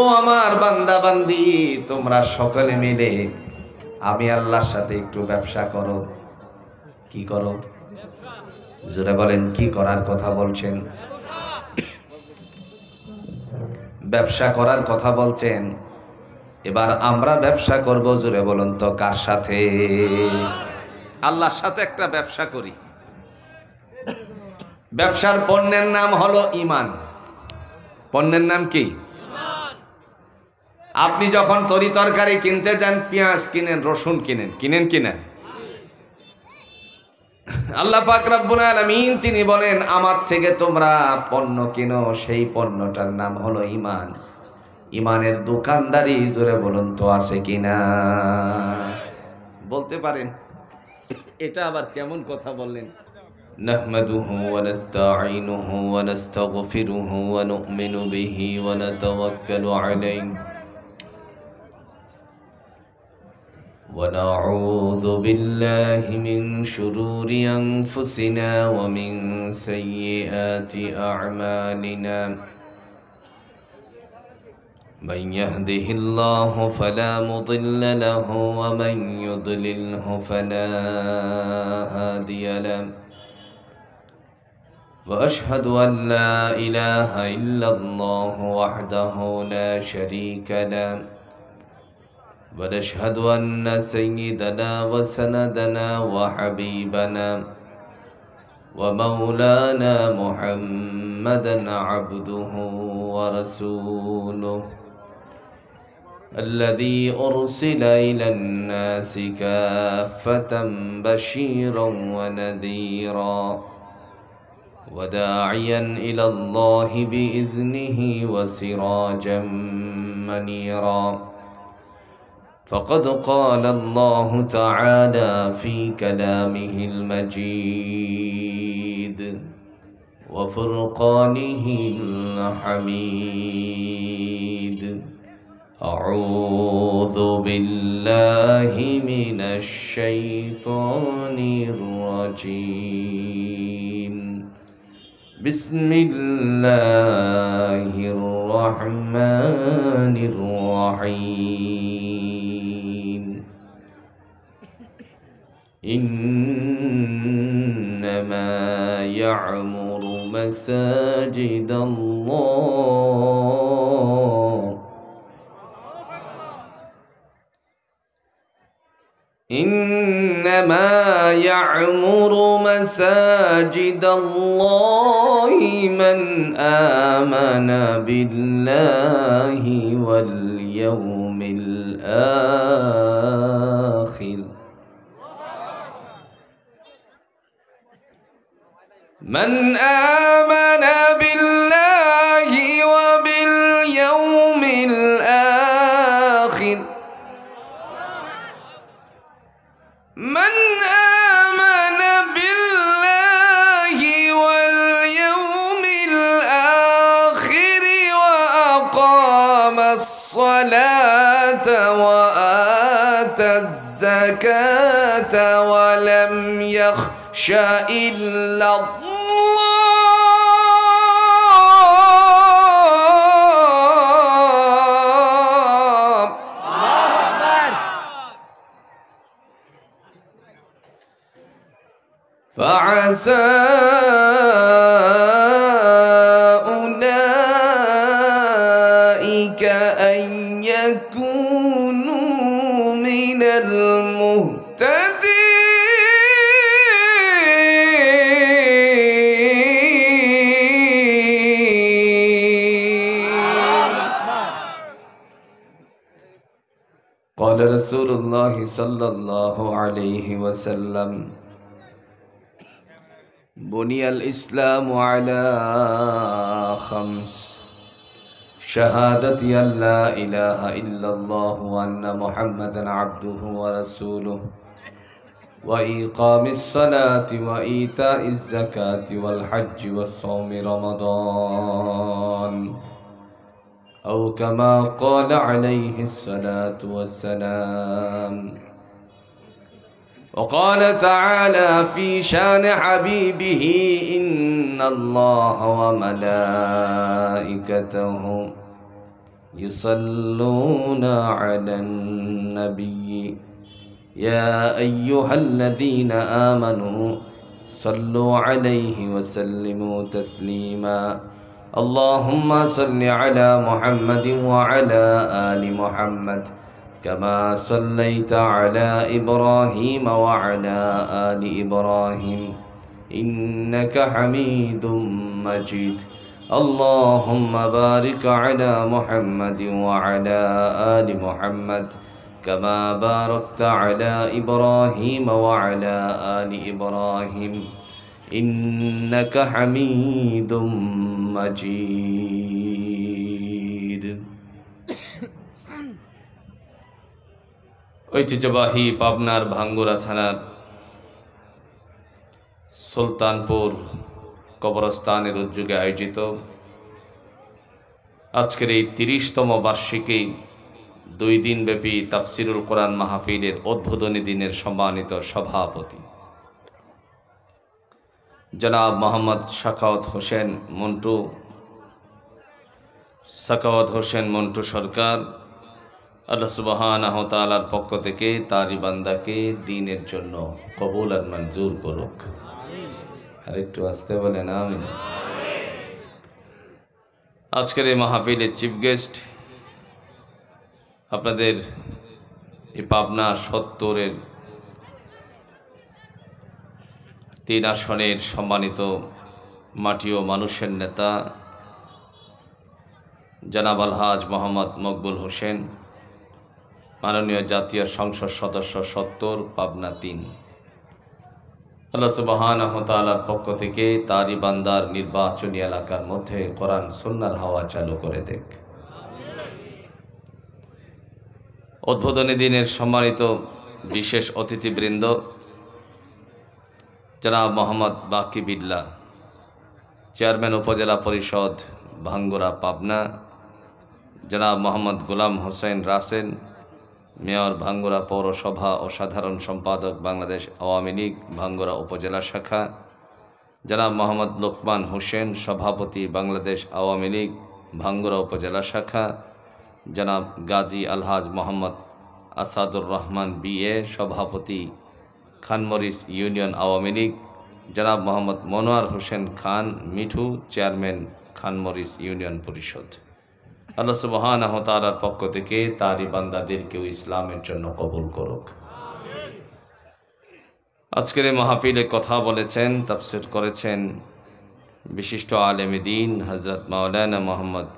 ও আমার বান্দা বান্দি, তোমরা সকলে মিলে আমি আল্লাহর সাথে একটু ব্যবসা করো। কি করো? জোরে বলেন, কি করার কথা বলছেন? ব্যবসা করার কথা বলছেন। এবার আমরা ব্যবসা করব, জোরে বলুন তো কার সাথে? আল্লাহর সাথে একটা ব্যবসা করি। ব্যবসার পণ্যের নাম হলো ঈমান। পণ্যের নাম কি? আপনি যখন তরি তরকারি কিনতে যান, পেঁয়াজ কিনেন, রসুন কিনেন কিনা? আল্লাহ পাক রব্বুল আলামিন তিনি বলেন, আমার থেকে তোমরা পণ্য কিনো, সেই পণ্যটার নাম হলো ঈমান। ঈমানের দোকানদারি জোরে বলুন তো আছে কিনা? বলতে পারেন? এটা আবার কেমন কথা বললেন? নাহমাদুহু ওয়া নাস্তাঈনুহু ওয়া নাস্তাগফিরুহু ওয়া নু'মিনু বিহি ওয়া নাতাওয়াক্কালু আলাইহি ونعوذ بالله من شرور أنفسنا ومن سيئات أعمالنا من يهده الله فلا مضل له ومن يضلله فلا هادي له وأشهد أن لا إله إلا الله وحده لا شريك له ونشهد أن سيدنا وسندنا وحبيبنا ومولانا محمدا عبده ورسوله الذي أرسل إلى الناس كافة بشيرا ونذيرا وداعيا إلى الله بإذنه وسراجا منيرا فقد قال الله تعالى في كلامه المجيد وفرقانه الحميد أعوذ بالله من الشيطان الرجيم بسم الله الرحمن الرحيم إنما يعمر مساجد الله إنما يعمر مساجد الله من آمن بالله واليوم الآخر من آمن بالله وباليوم الآخر من آمن بالله واليوم الآخر وأقام الصلاة وآتى الزكاة ولم يخش إلا الله فعسى أولئك أن يكونوا من المهتدين. قال رسول الله صلى الله عليه وسلم بني الإسلام على خمس شهادة أن لا إله إلا الله وأن محمدا عبده ورسوله وإقام الصلاة وإيتاء الزكاة والحج والصوم رمضان أو كما قال عليه الصلاة والسلام. وقال تعالى في شان حبيبه إن الله وملائكته يصلون على النبي يا أيها الذين آمنوا صلوا عليه وسلموا تسليما اللهم صل على محمد وعلى آل محمد كما صليت على إبراهيم وعلى آل إبراهيم إنك حميد مجيد اللهم بارك على محمد وعلى آل محمد كما باركت على إبراهيم وعلى آل إبراهيم إنك حميد مجيد ঐতিহ্যবাহী পাবনার ভাঙ্গুরা থানার সুলতানপুর কবরস্থানের উদ্যোগে আয়োজিত আজকের এই ৩০তম বার্ষিকী 2 দিনব্যাপী তাফসিরুল কোরআন মাহফিলের উদ্বোধনী দিনের সম্মানিত সভাপতি জনাব মোহাম্মদ সাখাওয়াত হোসেন মন্টু সরকার, আল্লাহ সুবহানাহু ওয়া তাআলার পক্ষ থেকে তারই বান্দাকে দ্বীনের জন্য কবুল আর মঞ্জুর করুক। আর একটু আসতে বলেন আমিন। আজকের এই মাহফিলের চিফ গেস্ট আপনাদের এই পাবনা ৭০-এর ৩ আসনের সম্মানিত মাটি ও মানুষের নেতা জনাব আলহাজ মোহাম্মদ মকবুল হোসেন, মাননীয় জাতীয় সংসদ সদস্য ৭০ পাবনা ৩। আল্লাহ সুবহানাহু ওয়া তাআলার পক্ষ থেকে তারই বান্দার নির্বাচনী এলাকার মধ্যে কোরআন সুন্নাহর হাওয়া চালু করে দেখ। উদ্বোধনী দিনের সম্মানিত বিশেষ অতিথিবৃন্দ জনাব মোহাম্মদ বাকি বিল্লাহ, চেয়ারম্যান উপজেলা পরিষদ ভাঙ্গুরা পাবনা, জনাব মোহাম্মদ গোলাম হোসেন রাসেল, মেয়র ভাঙ্গুরা পৌরসভা ও সাধারণ সম্পাদক বাংলাদেশ আওয়ামী লীগ ভাঙ্গুরা উপজেলা শাখা, জনাব মোহাম্মদ লোকমান হোসেন, সভাপতি বাংলাদেশ আওয়ামী লীগ ভাঙ্গুরা উপজেলা শাখা, জনাব গাজী আলহাজ মোহাম্মদ আসাদুর রহমান বিএ, সভাপতি খানমরিচ ইউনিয়ন আওয়ামী লীগ, জনাব মোহাম্মদ মনোয়ার হোসেন খান মিঠু, চেয়ারম্যান খানমরিচ ইউনিয়ন পরিষদ। আল্লাহ সুবহানাহু ওয়া তাআলার পক্ষ থেকে তারই বান্দাদেরকেও ইসলামের জন্য কবুল করুক। আজকের এই মাহফিলে কথা বলেছেন, তাফসীর করেছেন বিশিষ্ট আলেমে দ্বীন হযরত মাওলানা মোহাম্মদ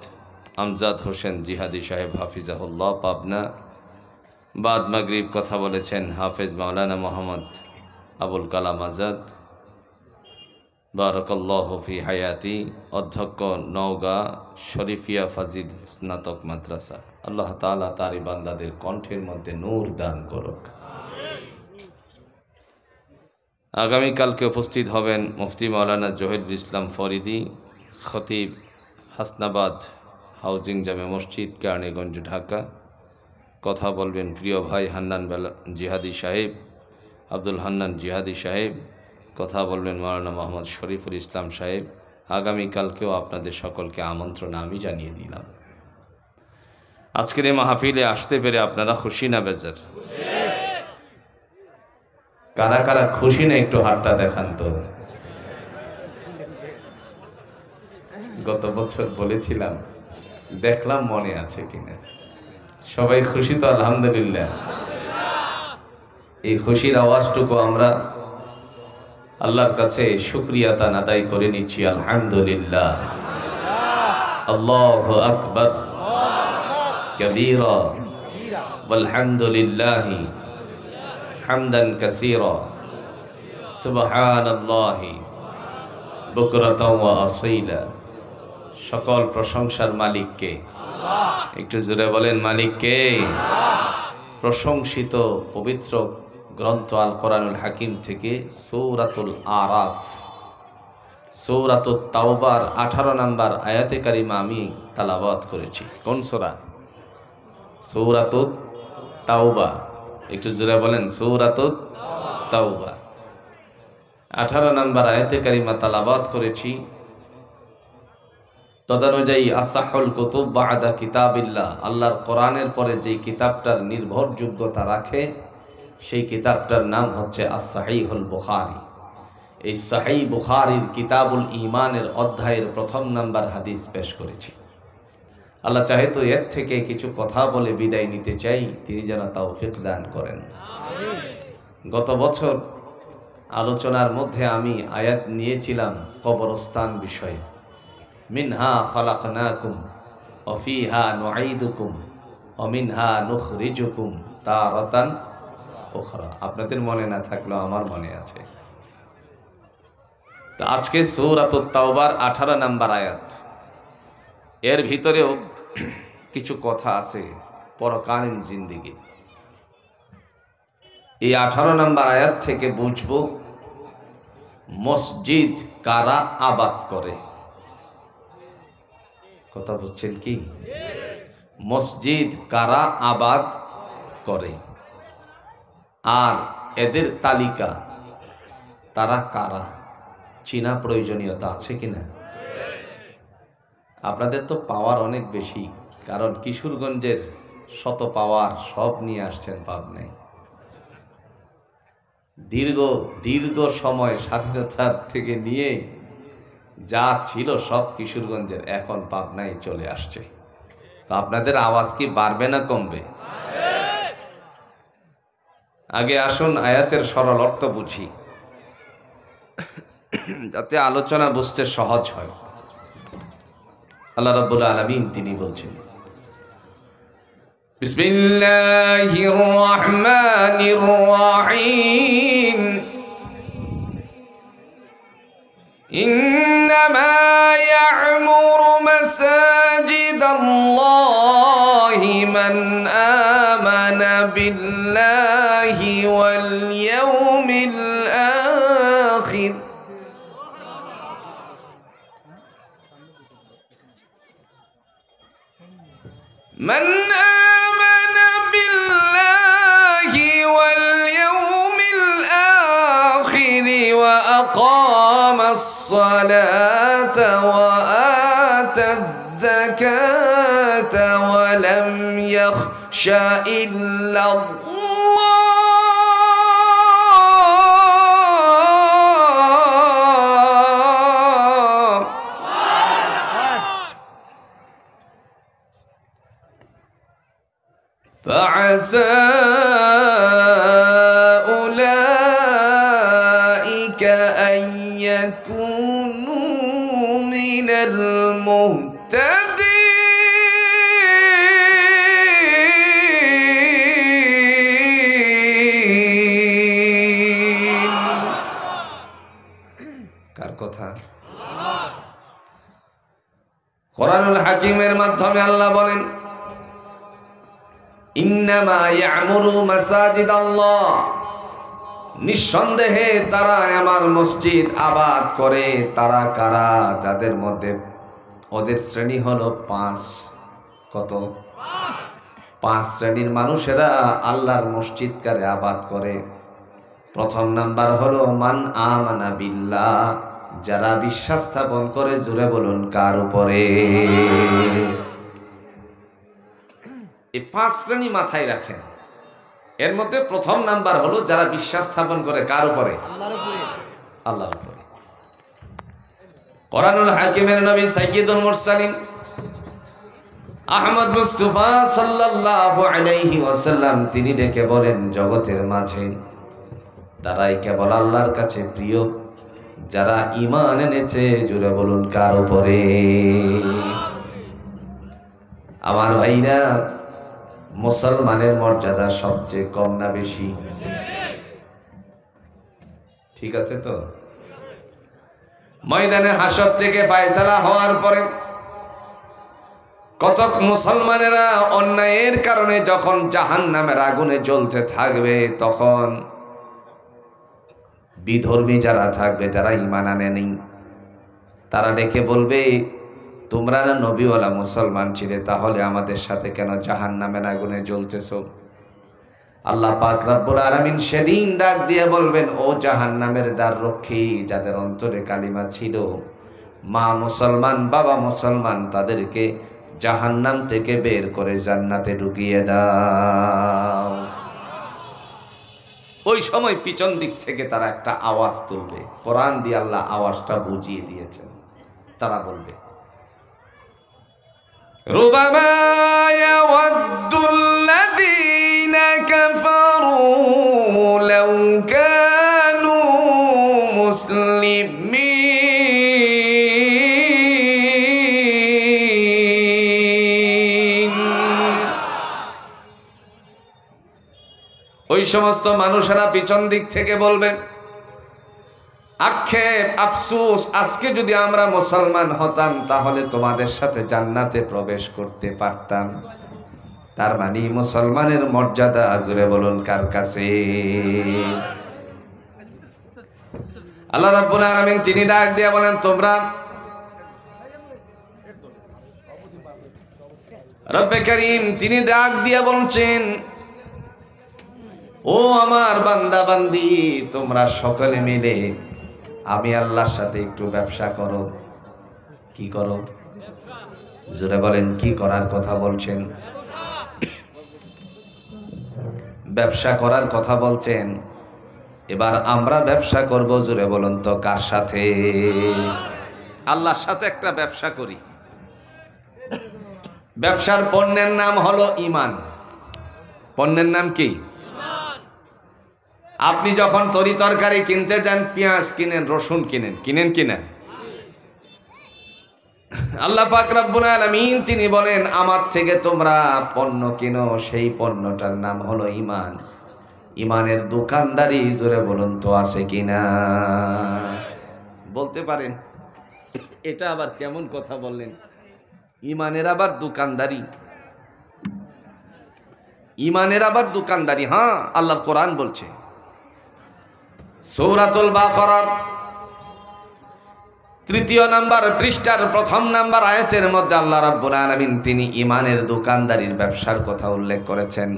আমজাদ হোসেন জিহাদি সাহেব হাফিজাহুল্লাহ পাবনা। বাদ মাগরিব কথা বলেছেন হাফেজ মাওলানা মোহাম্মদ আবুল কালাম আজাদ বারাকাল্লাহু ফি হায়াতি, অধ্যক্ষ নওগাঁ শরীফিয়া ফাজিল স্নাতক মাদ্রাসা। আল্লাহ তাআলা তারই বান্দাদের কণ্ঠের মধ্যে নূর দান করুক। আগামীকালকে উপস্থিত হবেন মুফতি মাওলানা জহিরুল ইসলাম ফরিদি, খতিব হাসনাবাদ হাউজিং জামে মসজিদ, কেরানীগঞ্জ, ঢাকা। কথা বলবেন প্রিয় ভাই হান্নান জিহাদি সাহেব, আব্দুল হান্নান জিহাদি সাহেব। কথা বলবেন মাওলানা মোহাম্মদ শরীফুল ইসলাম সাহেব। আগামীকালকেও আপনাদের সকলকে আমন্ত্রণ আমি জানিয়ে দিলাম। আজকের এই মাহফিলে আসতে পেরে আপনারা খুশি না বেজার? কারা কারা খুশি না একটু হাতটা দেখান তো। গত বছর বলেছিলাম, দেখলাম মনে আছে কিনা। সবাই খুশি তো? আলহামদুলিল্লাহ। এই খুশির আওয়াজটুকু আমরা আল্লাহর কাছে শুকরিয়া তান আদায় করে নিচ্ছি। আলহামদুলিল্লাহ, আল্লাহু আকবার কাবীরা ওয়ালহামদুলিল্লাহি হামদান কাসীরা সুবহানাল্লাহি বুকরাতাও ওয়া আসীলা। সকল প্রশংসার মালিক কে? একটু জোরে বলেন, মালিক কে? প্রশংসিত পবিত্র গ্রন্থ আল কোরআনুল হাকিম থেকে সূরাতুল আরাফ, সূরাতুত তাওবার 18 নম্বর আয়াতে কারিমা আমি তেলাওয়াত করেছি। কোন সূরা? সূরাতুত তাওবা। একটু জোরে বলেন, সূরাতুত তাওবা 18 নম্বর আয়াতে কারিমা তেলাওয়াত করেছি। তদনুযায়ী আসাহুল কুতুব বা'দা কিতাবিল্লাহ, আল্লাহর কোরআনের পরে যেই কিতাবটার নির্ভরযোগ্যতা রাখে সেই কিতাবটার নাম হচ্ছে as-সাহিহুল বুখারী। এই সহিহ বুখারীর কিতাবুল ঈমানের অধ্যায়ের প্রথম নাম্বার হাদিস পেশ করেছি। আল্লাহ চাহে তো এর থেকে কিছু কথা বলে বিদায় নিতে চাই, তিনি যেন তৌফিক দান করেন। গত বছর আলোচনার মধ্যে আমি আয়াত নিয়েছিলাম কবরস্থান বিষয়ে। মিনহা খালাকনাকুম ওয়া ফিহা নুঈদুকুম ওয়া মিনহা নুখরিজুকুম তারাতান উখরা। আপনাদের মনে না থাকলেও আমার মনে আছে। তো আজকে সূরাতুত তাওবার 18 নাম্বার আয়াত, এর ভিতরেও কিছু কথা আছে পরকালীন জিন্দেগি। এই 18 নাম্বার আয়াত থেকে বুঝব মসজিদ কারা আবাদ করে। কথা বুঝছেন কি? মসজিদ কারা আবাদ করে আর এদের তালিকা, তারা কারা, চিনা প্রয়োজনীয়তা আছে কিনা? আপনাদের তো পাওয়ার অনেক বেশি, কারণ কিশোরগঞ্জের শত পাওয়ার সব নিয়ে আসছেন পাবনায়। দীর্ঘ সময় স্বাধীনতার থেকে নিয়ে যা ছিল সব কিশোরগঞ্জের এখন পাবনায় চলে আসছে। তো আপনাদের আওয়াজ কি বাড়বে না কমবে? আগে আসুন আয়াতের সরল অর্থ বুঝি, যাতে আলোচনা বুঝতে সহজ হয়। আল্লাহ রাব্বুল আলামিন তিনি বলছেন, বিসমিল্লাহির রহমানির রহিম, ইন্নামা ইয়া'মুরু মাসাজিদাল্লাহি মান আমানা বিল্লাহি ওয়াল ইয়াউমিল আখির من آمن بالله واليوم الآخر وأقام الصلاة وآتى الزكاة ولم يخش إلا فعسى أولئك أن يكونوا من المهتدين। কার কথা? কোরআনুল হাকিমের মাধ্যমে আল্লাহ বলেন, ইন্নামা ইয়া'মুরু মাসাজিদাল্লাহ, নিঃসন্দেহে তারা আমার মসজিদ আবাদ করে। তারা কারা? যাদের মধ্যে ওদের শ্রেণী হলো 5। কত? 5 শ্রেণীর মানুষেরা আল্লাহর মসজিদ কারে আবাদ করে। প্রথম নাম্বার হলো মান আমানা বিল্লাহ, যারা বিশ্বাস স্থাপন করে। জোরে বলুন কার উপরে? এই 5 শ্রেণী মাথায় রাখেন। এর মধ্যে প্রথম নাম্বার হলো যারা বিশ্বাস স্থাপন করে কার উপরে? আল্লাহর উপরে। কোরআনুল হাকিমের নবী সাইয়্যিদুল মুরসালিন আহমদ মুস্তাফা সাল্লাল্লাহু আলাইহি ওয়াসাল্লাম তিনি ডেকে বলেন, জগতের মাঝে তারাই কেবল আল্লাহর কাছে প্রিয় যারা ঈমান এনেছে। জোরে বলুন কার উপরে? আমার ভাইরা, মুসলমানের মর্যাদা সবচেয়ে কম না বেশি? ঠিক আছে তো? ময়দানে হাসর থেকে ফায়সালা হওয়ার পরে কতক মুসলমানেরা অন্যায়ের কারণে যখন জাহান্নামের আগুনে জ্বলতে থাকবে, তখন বিধর্মী যারা থাকবে, যারা ঈমান আনেনি, তারা ডেকে বলবে, তোমরা না নবীওয়ালা মুসলমান ছিলে, তাহলে আমাদের সাথে কেন জাহান্নামের আগুনে জ্বলতেছ? আল্লাহ পাক রব্বুল আলামিন সেদিন ডাক দিয়ে বলবেন, ও জাহান্নামের দ্বার রক্ষী, যাদের অন্তরে কালিমা ছিল, মা মুসলমান, বাবা মুসলমান, তাদেরকে জাহান্নাম থেকে বের করে জান্নাতে ঢুকিয়ে দাও। ওই সময় পিছন দিক থেকে তারা একটা আওয়াজ তুলবে, কোরআন দিয়ে আল্লাহ আওয়াজটা বুঝিয়ে দিয়েছেন। তারা বলবে, রুবামা ইয়াওয়াদ্দুল্লাযীনা কাফারু লাউ কানু মুসলিমিন। ওই সমস্ত মানুষেরা পিছন দিক থেকে বলবেন, আক্ষেপ, আফসোস, আজকে যদি আমরা মুসলমান হতাম তাহলে তোমাদের সাথে জান্নাতে প্রবেশ করতে পারতাম। তার মানে মুসলমানের মর্যাদা জোরে বলুন কার কাছে? আল্লাহ রাব্বুল আলামিন তিনি ডাক দিয়ে বলেন, তোমরা, রব্বে কারীম তিনি ডাক দিয়ে বলছেন, ও আমার বান্দা বান্দি, তোমরা সকলে মিলে আমি আল্লাহর সাথে একটু ব্যবসা করো। কি করো? জোরে বলেন, কি করার কথা বলছেন? ব্যবসা করার কথা বলছেন। এবার আমরা ব্যবসা করব, জোরে বলুন তো কার সাথে? আল্লাহর সাথে একটা ব্যবসা করি। ব্যবসার পণ্যের নাম হলো ঈমান। পণ্যের নাম কি? আপনি যখন তরি তরকারি কিনতে যান, পেঁয়াজ কিনেন, রসুন কিনেন, কিনা? আল্লাহ পাক রব্বুল আলামিন তিনি বলেন, আমার থেকে তোমরা পণ্য কিনো, সেই পণ্যটার নাম হলো ঈমান। ঈমানের দোকানদারি জোরে বলুন তো আছে কিনা? বলতে পারেন এটা আবার কেমন কথা বললেন? ঈমানের আবার দোকানদারি? ঈমানের আবার দোকানদারি? হ্যাঁ, আল্লাহর কোরআন বলছে, সূরাতুল বাকারার 3 নম্বর পৃষ্ঠার 1 নম্বর আয়াতের মধ্যে আল্লাহ রাব্বুল আলামিন তিনি ঈমানের দোকানদারির ব্যবসার কথা উল্লেখ করেছেন।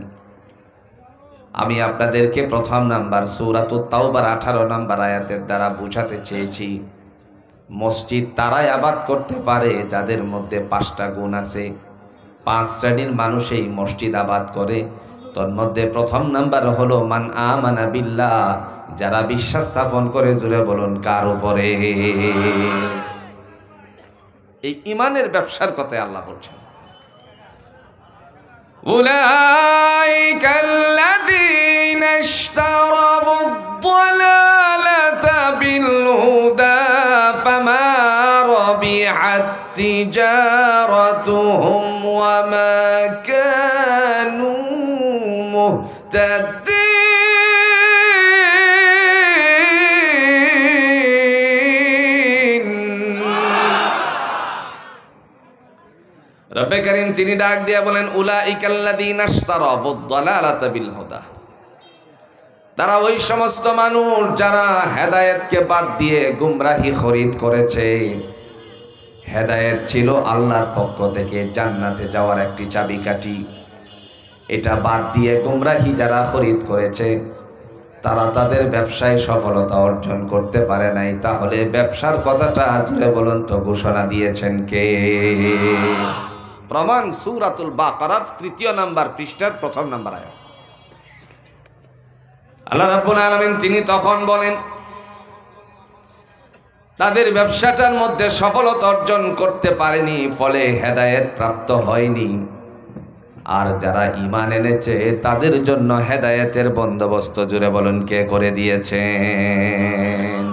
আমি আপনাদেরকে 1 নম্বর সূরাতুত তাওবার 18 নম্বর আয়াতের দ্বারা বোঝাতে চেয়েছি, মসজিদ তারাই আবাদ করতে পারে যাদের মধ্যে 5টা গুণ আছে। 5 শ্রেণীর মানুষ এই মসজিদ আবাদ করে। তন্মধ্যে 1 নাম্বার হলো মান আমানা বিল্লাহ, যারা বিশ্বাস স্থাপন করে, জুড়ে বলুন কার উপরে? এই ঈমানের ব্যবসার কথা আল্লাহ বলছেন, উলাইকাল্লাযীনা ইশতারাবুদ-দালালাতা বিল-হুদা ফামা রাবিহাত তিজারাতুহুম ওয়া মা কানু মুহতাদিন। রব্বে কারীম তিনি ডাক দিয়া বলেন, উলাইকাল্লাযীনা ইশতারাবুদ-দালালাতা বিল-হুদা, তারা ওই সমস্ত মানুষ যারা হেদায়েতকে বাদ দিয়ে গুমরাহি খরিদ করেছে। হেদায়েত ছিল আল্লাহর পক্ষ থেকে জান্নাতে যাওয়ার একটি চাবিকাঠি। এটা বাদ দিয়ে গুমরাহি যারা খরিদ করেছে, তারা তাদের ব্যবসায় সফলতা অর্জন করতে পারে নাই। তাহলে ব্যবসার কথাটা জুড়ে বলুন তো ঘোষণা দিয়েছেন কে? প্রমাণ সূরাতুল বাকারার 3 নম্বর পৃষ্ঠার 1 নম্বর আয়াত। আল্লাহ রাব্বুল আলামিন তিনি তখন বলেন, তাদের ব্যবসাটার মধ্যে সফলতা অর্জন করতে পারেনি, ফলে হেদায়েত প্রাপ্ত হয়নি। আর যারা ঈমান এনেছে তাদের জন্য হেদায়েতের বন্দোবস্ত জুড়ে বলুন কে করে দিয়েছেন?